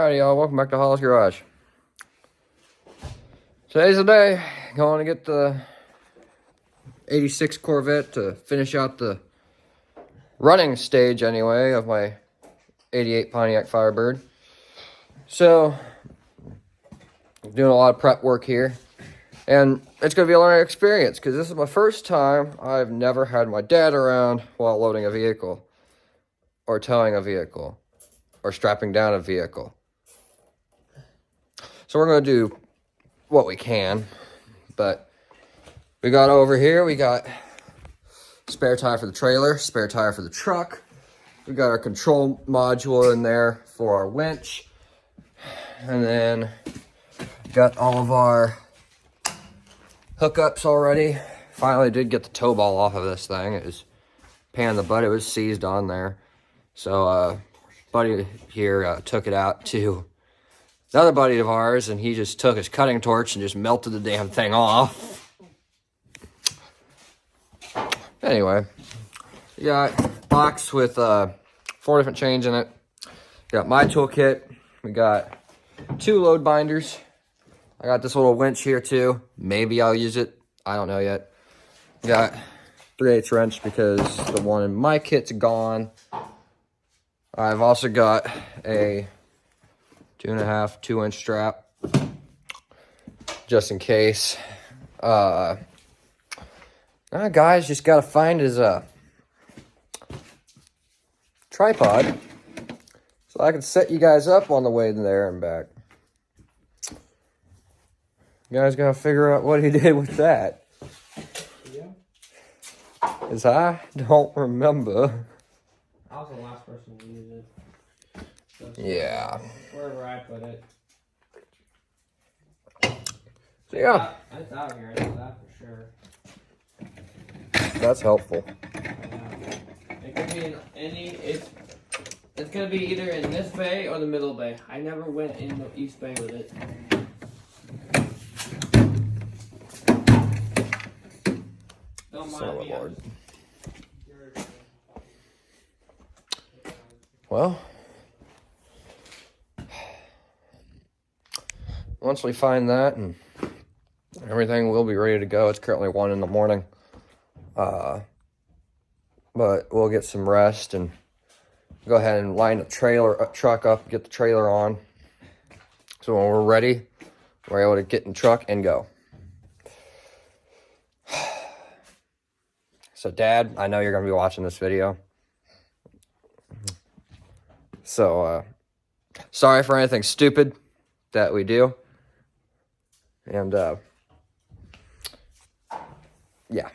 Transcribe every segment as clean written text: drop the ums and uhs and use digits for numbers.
Alrighty, y'all. Welcome back to Hall's Garage. Today's the day. Going to get the 86 Corvette to finish out the running stage, anyway, of my 88 Pontiac Firebird. So, doing a lot of prep work here. And it's going to be a learning experience, because this is my first time. I've never had my dad around while loading a vehicle, or towing a vehicle, or strapping down a vehicle. So we're going to do what we can, but we got over here, we got spare tire for the trailer, spare tire for the truck. We got our control module in there for our winch. And then got all of our hookups already. Finally did get the tow ball off of this thing. It was a pain in the butt. It was seized on there. So buddy here took it out to another buddy of ours, and he just took his cutting torch and just melted the damn thing off. Anyway, we got a box with 4 different chains in it. Got my toolkit. We got 2 load binders. I got this little winch here too. Maybe I'll use it. I don't know yet. Got 3/8 wrench because the one in my kit's gone. I've also got a 2.5, 2-inch strap, just in case. Guys, just gotta find his tripod so I can set you guys up on the way there and back. You guys gotta figure out what he did with that. Yeah. Because I don't remember. I was the last person to use it. So Yeah. wherever I put it. So yeah. It's out here, I know that for sure. That's helpful. It could be in any, it's gonna be either in this bay or the middle bay. I never went in the east bay with it. Don't mind me. Lord. Well, once we find that and everything will be ready to go. It's currently 1 in the morning. But we'll get some rest and go ahead and line the truck up, get the trailer on. So when we're ready, we're able to get in the truck and go. So Dad, I know you're going to be watching this video. So, sorry for anything stupid that we do. And, yeah.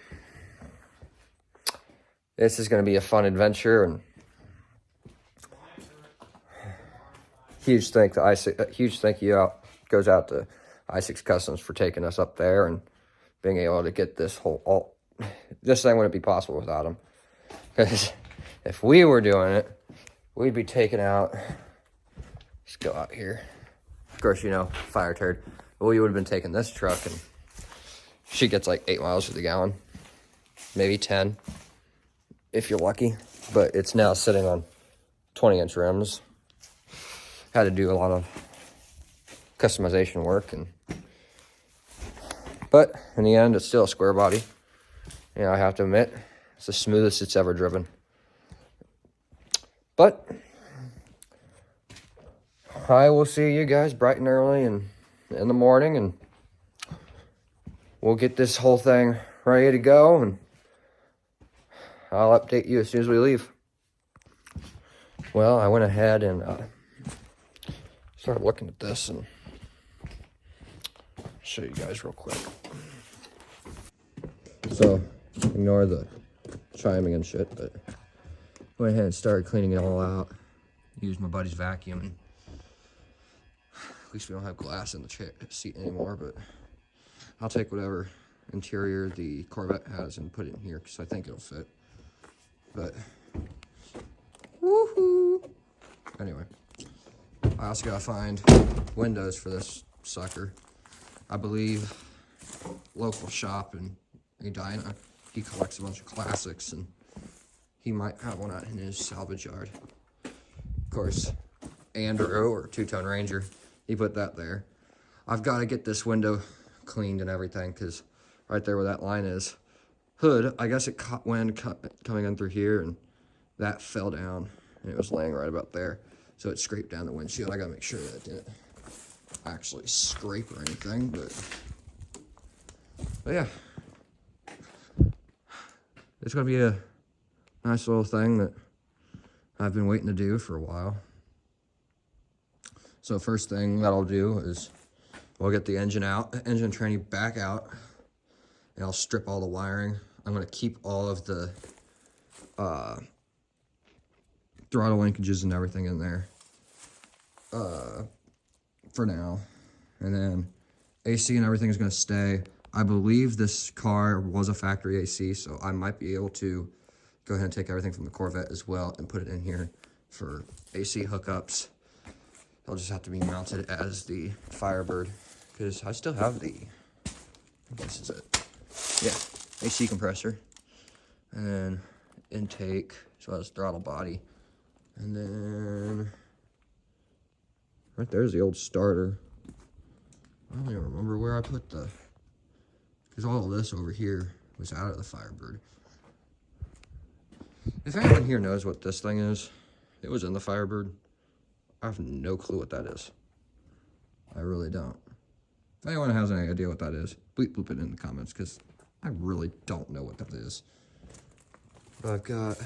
This is going to be a fun adventure, and huge thank you goes out to i6 Customs for taking us up there and being able to get this this thing wouldn't be possible without them. Because if we were doing it, we'd be taking out, let's go out here. Of course, you know, fire turd. But we would have been taking this truck, and she gets like 8 miles to the gallon, maybe 10. If you're lucky, but it's now sitting on 20-inch rims. Had to do a lot of customization work, but in the end, it's still a square body. You know, I have to admit, it's the smoothest it's ever driven. But I will see you guys bright and early and in the morning, and we'll get this whole thing ready to go, and I'll update you as soon as we leave. Well, I went ahead and started looking at this and show you guys real quick. So, ignore the chiming and shit, but went ahead and started cleaning it all out. Used my buddy's vacuum, and at least we don't have glass in the seat anymore, but I'll take whatever interior the Corvette has and put it in here because I think it'll fit. But woohoo! Anyway, I also gotta find windows for this sucker. I believe local shop in Edina, he collects a bunch of classics, and he might have one out in his salvage yard. Of course, Andrew, or two-tone Ranger. He put that there. I've got to get this window cleaned and everything, because right there where that line is, hood, I guess it caught wind coming in through here, and that fell down, and it was laying right about there. So it scraped down the windshield. I got to make sure that it didn't actually scrape or anything, but yeah. It's going to be a nice little thing that I've been waiting to do for a while. So first thing that I'll do is we'll get the engine tranny back out, and I'll strip all the wiring. I'm going to keep all of the throttle linkages and everything in there for now. And then AC and everything is going to stay. I believe this car was a factory AC, so I might be able to go ahead and take everything from the Corvette as well and put it in here for AC hookups. They'll just have to be mounted as the Firebird, because I still have the, this is it, yeah, AC compressor, and then intake, as well as throttle body, and then right there's the old starter. I don't even remember where I put the, because all of this over here was out of the Firebird. If anyone here knows what this thing is, it was in the Firebird. I have no clue what that is. I really don't. If anyone has any idea what that is, bleep it in the comments, because I really don't know what that is. But I've got,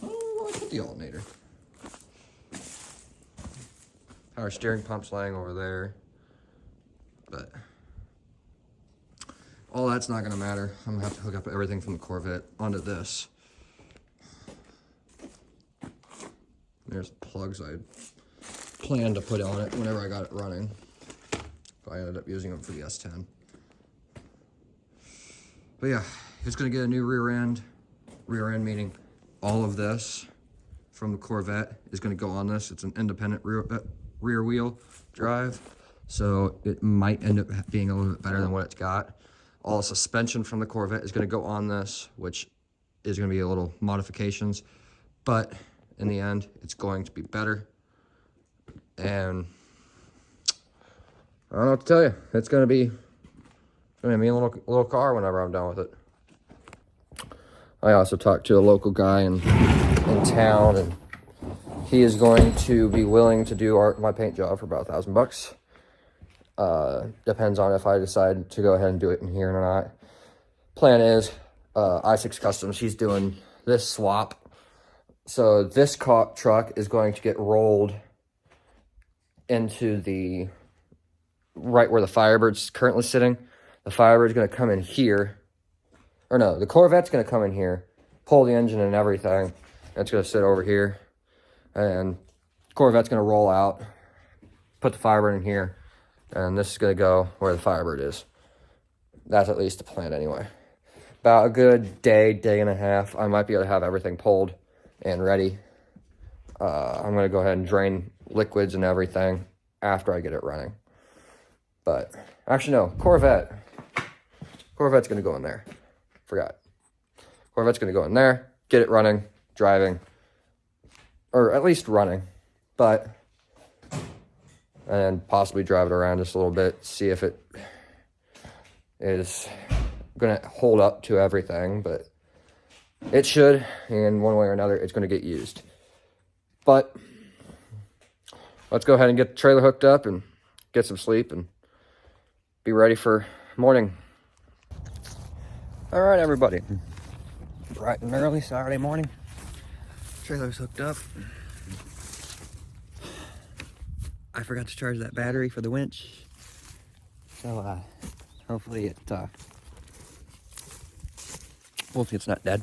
oh, I put the alternator. Power steering pump's laying over there. But all that's not gonna matter. I'm gonna have to hook up everything from the Corvette onto this. There's plugs I planned to put on it whenever I got it running. But I ended up using them for the S10. But yeah, it's gonna get a new rear end. Rear end meaning all of this from the Corvette is gonna go on this. It's an independent rear wheel drive. So it might end up being a little bit better than what it's got. All the suspension from the Corvette is gonna go on this, which is gonna be a little modifications. But in the end, it's going to be better. And I don't know what to tell you. It's gonna be a little car whenever I'm done with it. I also talked to a local guy in town, and he is going to be willing to do my paint job for about $1,000. Depends on if I decide to go ahead and do it in here or not. Plan is i6 Customs, he's doing this swap. So this truck is going to get rolled into the, right where the Firebird's currently sitting. The Firebird's going to come in here. Or no, the Corvette's going to come in here, pull the engine and everything. And it's going to sit over here. And Corvette's going to roll out, put the Firebird in here. And this is going to go where the Firebird is. That's at least the plan anyway. About a good day and a half, I might be able to have everything pulled and ready. I'm going to go ahead and drain liquids and everything after I get it running. But, actually no, Corvette's going to go in there. Forgot. Corvette's going to go in there, get it running, driving, or at least running. But, and possibly drive it around just a little bit, see if it is going to hold up to everything, but it should, and one way or another, it's going to get used. But let's go ahead and get the trailer hooked up and get some sleep and be ready for morning. All right, everybody. Bright and early Saturday morning. Trailer's hooked up. I forgot to charge that battery for the winch. So, hopefully it's not dead.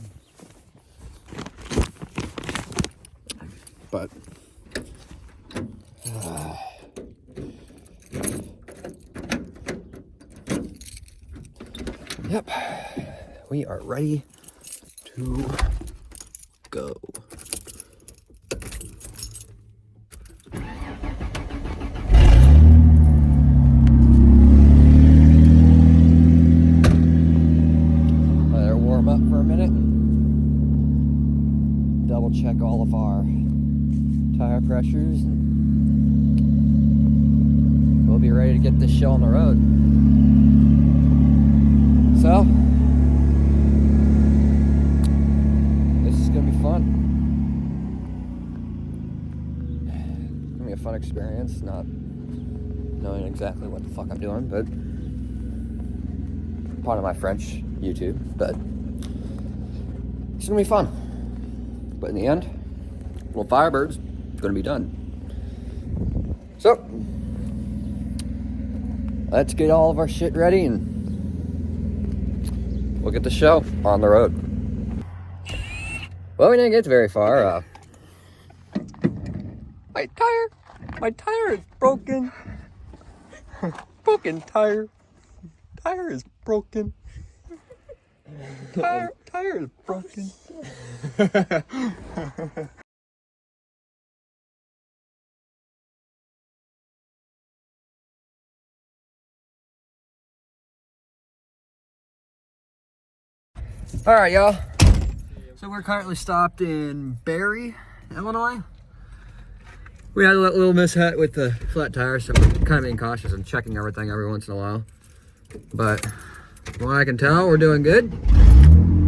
But yep, we are ready to go. Let her warm up for a minute. Double check all of our tire pressures, and we'll be ready to get this show on the road. So, this is gonna be fun. It's gonna be a fun experience, not knowing exactly what the fuck I'm doing, but part of my French YouTube, but it's gonna be fun. But in the end, little Firebird's gonna be done. So, let's get all of our shit ready and we'll get the show on the road. Well, we didn't get very far. My tire is broken. Broken tire. Tire is broken. Tire is broken. All right, y'all. So we're currently stopped in Barry, Illinois. We had a little mishap with the flat tire, so we're kind of being cautious and checking everything every once in a while. But from what I can tell, we're doing good.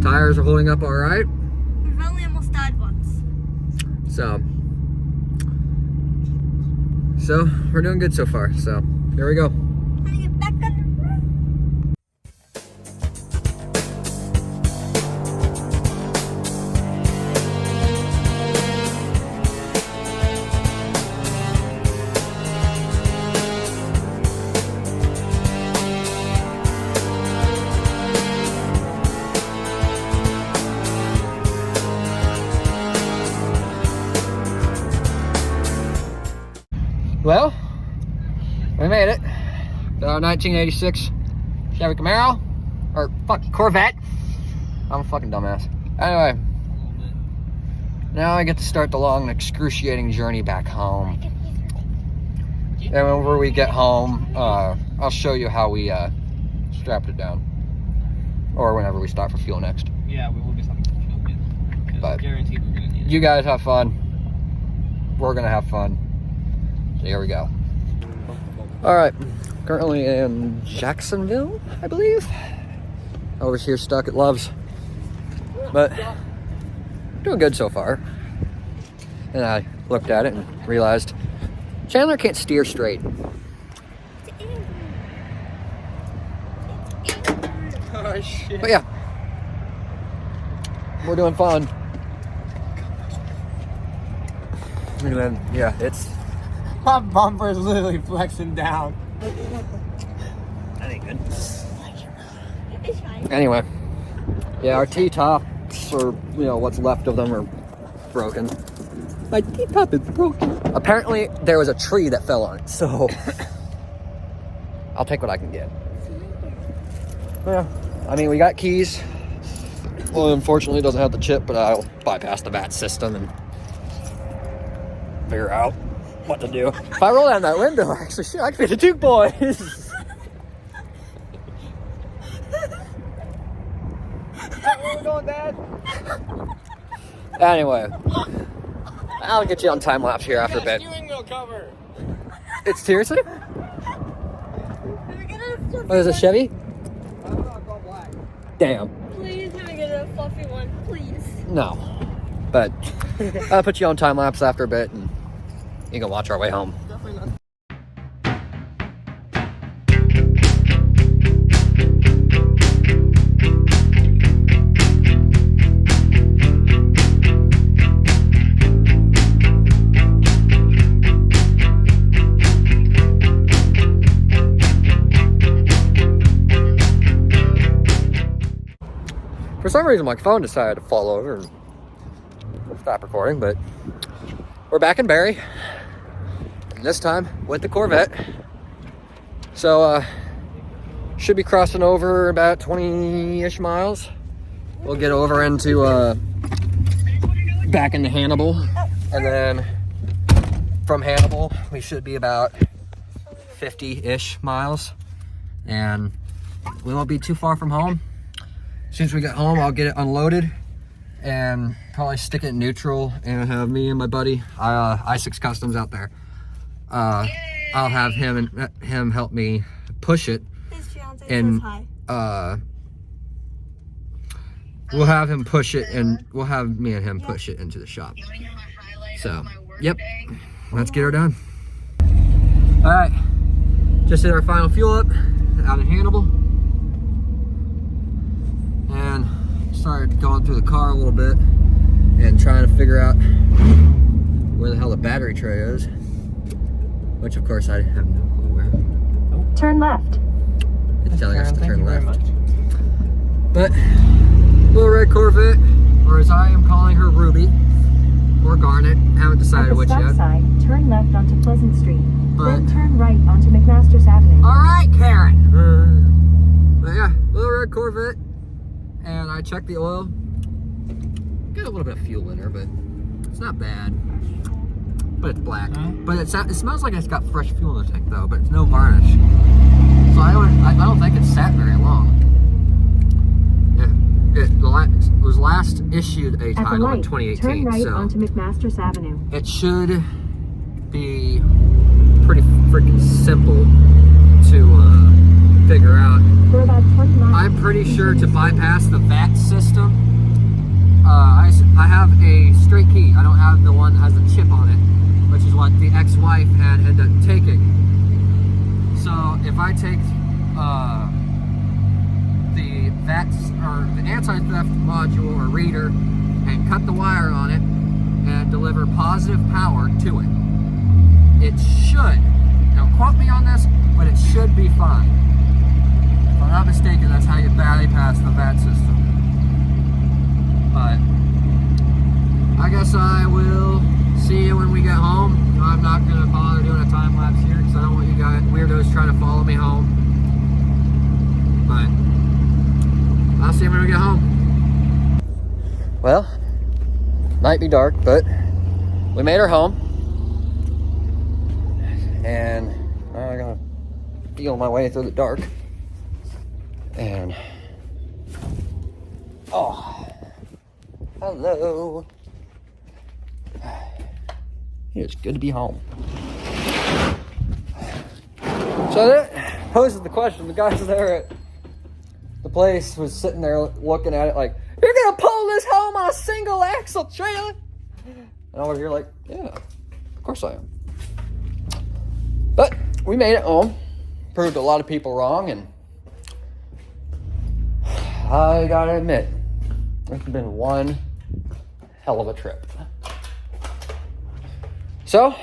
Tires are holding up all right. We've only almost died once. So we're doing good so far. So here we go. I'm gonna get back on the road. Well, we made it. The 1986 Chevy Camaro, or fuck, Corvette. I'm a fucking dumbass. Anyway, now I get to start the long and excruciating journey back home. And whenever we get home, I'll show you how we strapped it down. Or whenever we stop for fuel next. Yeah, we will be stopping for fuel. But guaranteed we're gonna need it. you guys have fun. We're gonna have fun. So here we go. All right, currently in Jacksonville, I believe. Over here stuck at Love's. But doing good so far. And I looked at it and realized Chandler can't steer straight. Oh shit. But yeah, we're doing fun. And then, yeah, it's... My bumper is literally flexing down. That ain't good. It's fine. Anyway, yeah, our T-tops, or, you know, what's left of them are broken. My T-top is broken. Apparently, there was a tree that fell on it, so I'll take what I can get. Yeah, I mean, we got keys. Well, unfortunately, it doesn't have the chip, but I'll bypass the VAT system and figure out what to do. If I roll down that window, actually, shit, I could be the Duke boys. Where we going, Dad? Anyway, I'll get you on time lapse here after a bit. Steering wheel cover. It's seriously? Can we get a fluffy What is it, one? Chevy? I don't know, it's all black. Damn. Please, can we get a fluffy one? Please. No. But I'll put you on time lapse after a bit and you can watch our way home. Definitely not. For some reason, my phone decided to fall over and stop recording, but we're back in Barry. And this time with the Corvette. So, should be crossing over about 20-ish miles. We'll get over into, back into Hannibal. And then from Hannibal, we should be about 50-ish miles. And we won't be too far from home. As soon as we get home, I'll get it unloaded and probably stick it in neutral and have me and my buddy, i6 Customs out there. I'll have him help me push it. His fiance And says hi. we'll have him push it, and we'll have me and him push it into the shop. So, yep, let's get her done. All right, just did our final fuel up out in Hannibal, and started going through the car a little bit and trying to figure out where the hell the battery tray is, which of course I have no clue where. Turn left. It's telling us to Thank turn you very left. much. But little red Corvette, or as I am calling her, Ruby or Garnet, haven't At decided the which stop yet. sign, turn left onto Pleasant Street. But- Then turn right onto McMaster's Avenue. All right, Karen. But yeah, little red Corvette, and I checked the oil. Got a little bit of fuel in her, but it's not bad. But it's black. But it smells like it's got fresh fuel in the tank though, but it's no varnish. So I don't think it sat very long. It was last issued a At the title in light, 2018, turn right so onto McMaster's Avenue. it should be pretty freaking simple to figure out. For about 20 miles. I'm pretty sure to bypass the VAT system, I have a straight key. I don't have the one that has the chip on it, which is what the ex-wife had ended up taking. So if I take the VAT or the anti-theft module or reader and cut the wire on it and deliver positive power to it, it should, don't quote me on this, but it should be fine. If I'm not mistaken, that's how you bypass the VAT system. But I guess I will see you when we get home. I'm not gonna bother doing a time lapse here because I don't want you guys weirdos trying to follow me home. But I'll see you when we get home. Well, might be dark, but we made her home. And I gotta feel my way through the dark. And oh, hello. It's good to be home. So that poses the question. The guys there at the place was sitting there looking at it like, "You're gonna pull this home on a single axle trailer?" And over here like, "Yeah, of course I am." But we made it home. Proved a lot of people wrong, and I gotta admit, it's been one hell of a trip. So,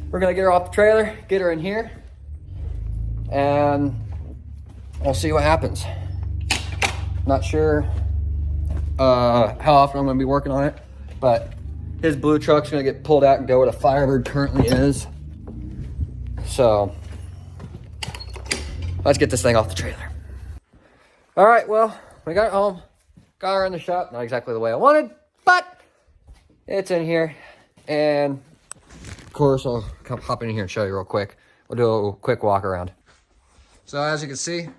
we're gonna get her off the trailer, get her in here, and we'll see what happens. Not sure how often I'm gonna be working on it, but his blue truck's gonna get pulled out and go where the Firebird currently is. So, let's get this thing off the trailer. All right, well, we got it home. Got her in the shop. Not exactly the way I wanted, but it's in here. And, of course, I'll come hop in here and show you real quick. We'll do a quick walk around. So, as you can see,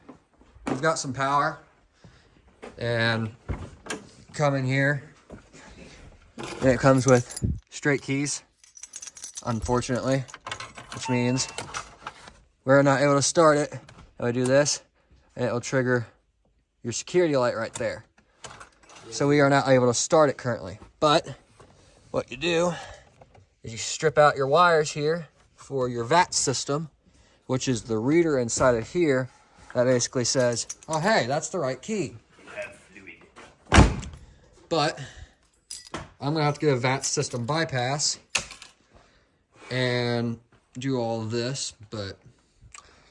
we've got some power. And come in here. And it comes with straight keys, unfortunately. Which means we're not able to start it. And we do this, and it'll trigger your security light right there. So we are not able to start it currently. But what you do is you strip out your wires here for your VAT system, which is the reader inside of here that basically says, oh, hey, that's the right key. But I'm gonna have to get a VAT system bypass and do all of this, but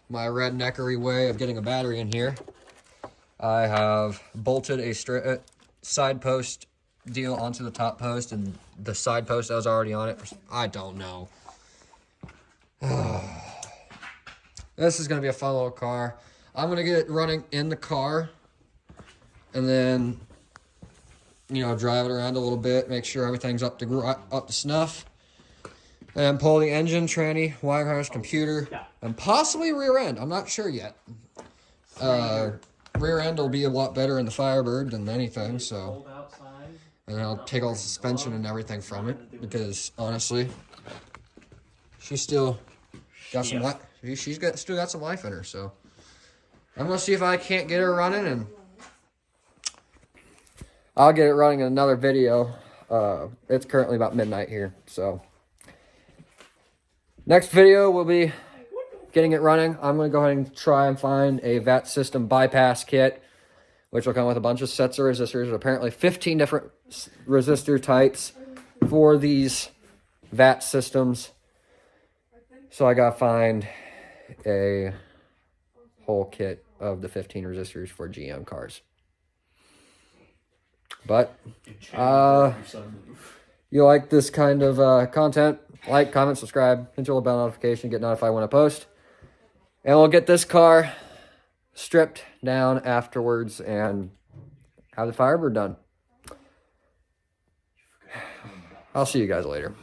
my redneckery way of getting a battery in here, I have bolted a side post deal onto the top post, and the side post that was already on it, I don't know. This is gonna be a fun little car. I'm gonna get it running in the car, and then, you know, drive it around a little bit, make sure everything's up to snuff, and pull the engine, tranny, wire harness, computer, and possibly rear end. I'm not sure yet. Rear end will be a lot better in the Firebird than anything, so. And I'll take all the suspension and everything from it because honestly, she's still got some life. Still got some life in her. So I'm gonna see if I can't get her running, and I'll get it running in another video. It's currently about midnight here, so next video will be getting it running. I'm gonna go ahead and try and find a VAT system bypass kit, which will come with a bunch of sets of resistors. Apparently 15 different resistor types for these VAT systems. So I gotta find a whole kit of the 15 resistors for GM cars. But you like this kind of content, like, comment, subscribe, hit the bell notification, get notified when I post. And we'll get this car stripped down afterwards and have the Firebird done. I'll see you guys later.